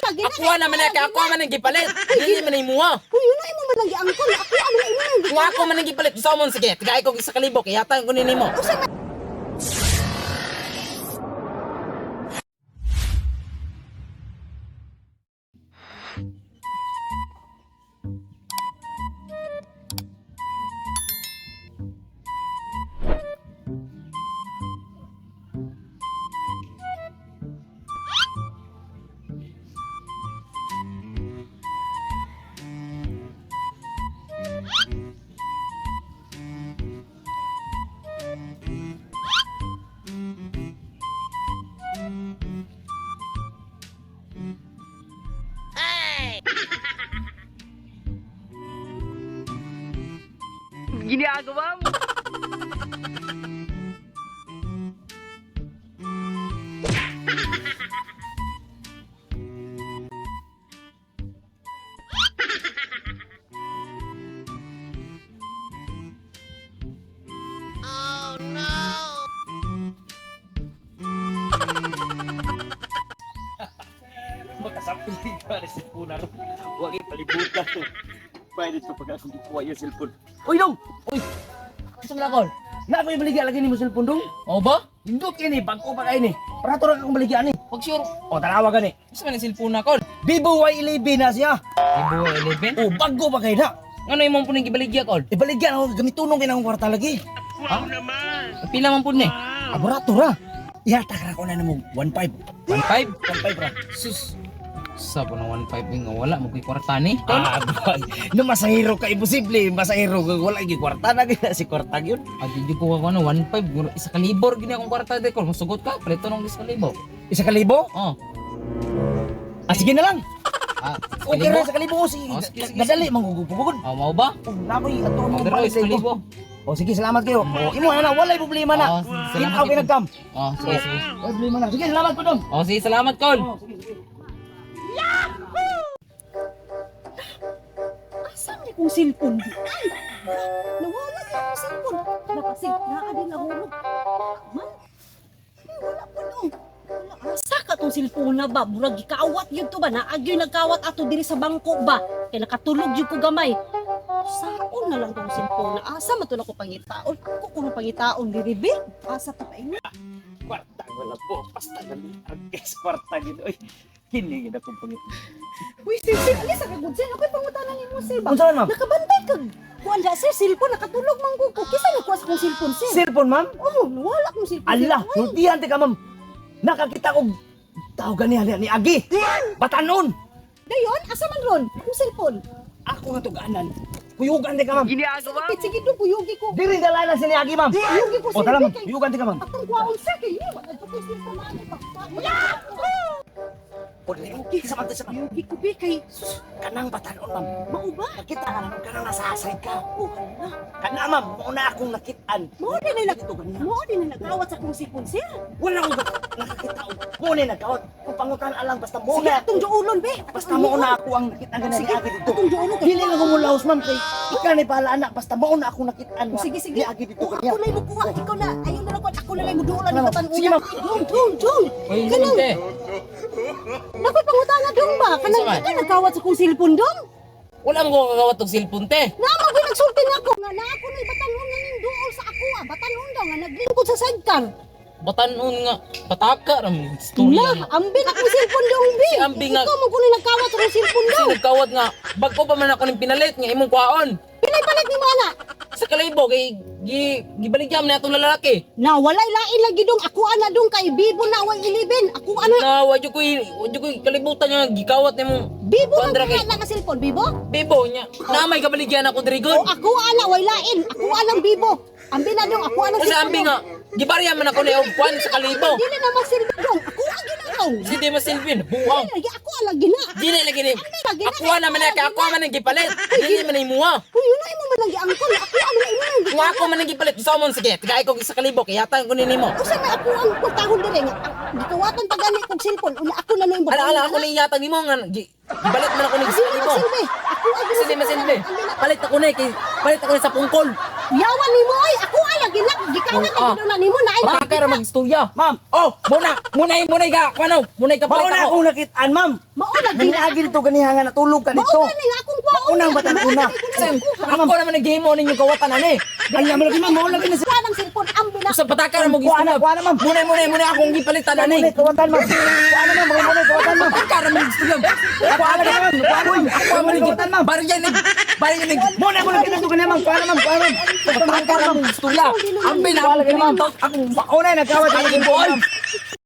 Ako naman na ako man ang gipalit. Dili man imuha. Uy, yun na imo man lang giangkon. Ako amo na imo. Kung ako man ang gipalit sa mo sige, tigay ko sa kalibo kay yata ko nimo. Ginagawa mo. Makasapil ka na cellphone na rin. Huwag yung palibutan. Pwede ito pag ako gikuha yung cellphone. Uy, dong! Uy! Kasam na ko. Na ako yung baligyan lagi ni mo cellphone, dong? O ba? Hindot yan eh. Bangko pa kayo ni. Para ito lang akong baligyan eh. Pag sure. O, tanawagan eh. Isa man ang cellphone na ko. Vivo Y11 na siya. Ibo 11. O, bago pa kayo na. Ano imong puning gibaligya ko? Ibaligyan ako. Gamitunong kayo ng kwarta lagi. Pila man pud ni? Aburato ra. Ihata ka na ko na mo. 1.5. 1.5. 1.5 ra. Sus. Sa po ng 1.5 nga wala mo koy kwarta ni. Boy. No, masahiro ka. Imposible. Masahiro ka. Wala yung kwarta na kaya si kwarta yun. Di ko ako ano 1.5 isa ka libor gini akong kwarta de ko. Masugot ka preto nang 1,000. 1,000? Oh. Sige na lang. Ah, Okay ra sa kalibo. Sige. Oh, sige, sige, Madali. Manggugupugod. Oh, mau ba? Nakoy ato mo Pero balik sa isa ibo. libo. O sige, salamat kayo. O imo na walay problema na. Salamat. Kinaw kinagkam. Oh, sige sige. Walay problema na. Sige, salamat po dong. Oh, sige salamat kol. Asan ni kong cellphone di? Ay, nawala na yung cellphone. Napasig na din nahulog. Man, wala po no. Asa ka tong cellphone na ba? Murag gikaawat yun to ba? Naagyoy nagkawat ato diri sa bangko ba? Kaya nakatulog yun ko gamay. Saon na lang tong cellphone na asa matula ko pangitaon. Ako kung pangitaon diri be. Asa to pa inyo? Kwarta wala po. Basta ganun. Agkes kwarta gito. Oy, hindi gina kong pangit. Uy, sir, alis sa kagud sir. Ako'y pangutanan ni mo sir ba? Unsa man, ma'am? Nakabantay kag kuan da sir, cellphone nakatulog man ko. Kisa na kuha sa kong cellphone sir. Cellphone, ma'am? Oh, wala kong cellphone. Allah, sir. Ay, nutihan ka, ma'am. Nakakita ko tao ganihan ni Agi. Batanon. dayon, asa man ron? Akong cellphone. Ako nga tuganan. Kuyugan ka, ma'am. Ginagawa mo. Sige do puyogi ko. Diri dalanan si ni Agi, ma'am. Puyogi ko O tara, ma'am. kay. Kuyugan ka, ma'am. Atong kuwaon sir kay wala ko ko cellphone na ni pa. O dili mo kisa man sa ma'am. Puyogi ko be kay Kanang batanon, ma'am. mao ba? Nakita ka naman kanang nasasay ka. Oh, hala. Kana, ma'am. Mauna akong nakitaan. Mao din na Ito ganyan. Mao din na nagawat sa kong cellphone sir. Wala akong nakakita. Muna nagkawat. Kung pangutan alang basta Sige muna. atong duulon be. Basta mauna ako ang nakita nga ni Sige, Agi dito. atong duulon kay. Dili lang ako mulaos, ma'am. Kay ikaw ni pala anak. Basta mauna akong nakitaan nga Sige, sige. ni Agi dito Oh, kanya. ako na yung kuha. Ikaw na. Ayaw na lang ko. Ako na lang yung duulan. Ano? Ikaw Sige, ma'am. Jun. Oy, Kanang, hindi. nakoy pangutana dong ba? Kanang Unsa man? ika nagkawat sa kong cellphone dong? Wala mo ko kagawat og cellphone te. Naman ko nagsulti na ako. Nga na ako na batanon na yung duol sa ako. Batanon daw nga. Naglingkod sa sidecar. Batanon nga pataka ram storya. Na, ambing ako cellphone dong bi. Si ambing nga- Ikaw mo ko na nagkawat sa kong cellphone Kasi dong. nagkawat nga bagko pa man ako ning pinalit nga imong kwaon. Pinay-palit ni mo ana. Sa kalibo kay gibaligyan na atong lalaki. Na walay lain lagi dong. Ako ana dong kay Bibo na way 11. Ako ana. Na wadyo ko'y kalibutan nga gikawat nimo. Bibo na Kuandra kay nga na cellphone. Bibo? Bibo nya. Na may kabaligyan ako diri O good. ako ana way lain. Ako anang Bibo. Ambi na dong. Ako anang Kasi ambi nga gibarya man ako ni og kwan sa kalibo. Dili na masilbi dong. Ako agi na dong. Si di masilbin buhaw. Lagi ako alagi na. Dili lagi ni. Lagi na. Ako naman na ako man ang gipalit. Dili man imuha. Uy, yun na imo man lagi angkol. Ako ano na imo. Kung ako man ang gipalit sa mo sige, tigay ko sa kalibo kay yata ko nimo. Usa na ako ang pagtahon dire nga. Gikawatan pa gani kog cellphone. Una ako na no imong. Ala ako ni yata nimo nga gibalit man ako ni sa kalibo. Silbi. Ako agi Kasi di masilbi. Palit ako ni kay palit ako ni sa pungkol. Yawan nimo ay ako ay gila. Gikawat Ah. ang ginulan nimo na ay Pataka ra mag-istorya. Ma'am, Oh, munay ka, ano? Munay ka mauna palit ako. akong nakitaan, ma'am. mauna gila. Nangagi dito ganihangan natulog ka dito. Mauna ni nga akong kwaon. Mauna ang batang una. Sen, ako naman nag-game on ninyo kawatan ani. Ay, naman lagi, ma'am. Mauna lagi na siya. Kuha ng cellphone ambi na. Sa pataka ra mag-istorya. Kuha na, ma'am. Munay akong gipalitan ani. Munay, kawatan, ma'am. Kuha na, ma'am. Munay, kawatan, ma'am. Pataka ra mag-istorya. Kuha na, ma'am. Kuha na, ma'am. Ako man Kawatan, ma'am. Bari yan. Muna, muna, kinento ka niya, ma'am. Kuha na, ma'am. Kuha na, ma'am. Pataka ra mag-istorya. Ambil na Kuha ako lagi, ma'am. kinitok. Ako Mauna, nagkawat ako Ay, dito, boy! ma'am.